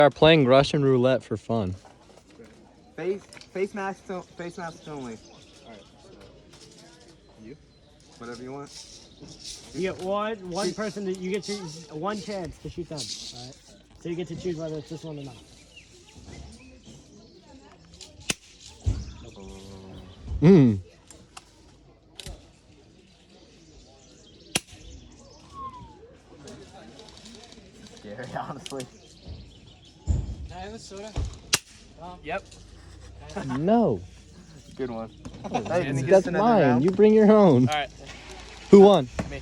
We are playing Russian roulette for fun. Face masks only. Alright, so you? Whatever you want. You get one person that you get to one chance to shoot them. All right. So you get to choose whether it's this one or not. Mm. Scary, honestly. Can I have a soda? Yep. No. Good one. That's mine. You bring your own. Alright. Who won? Me.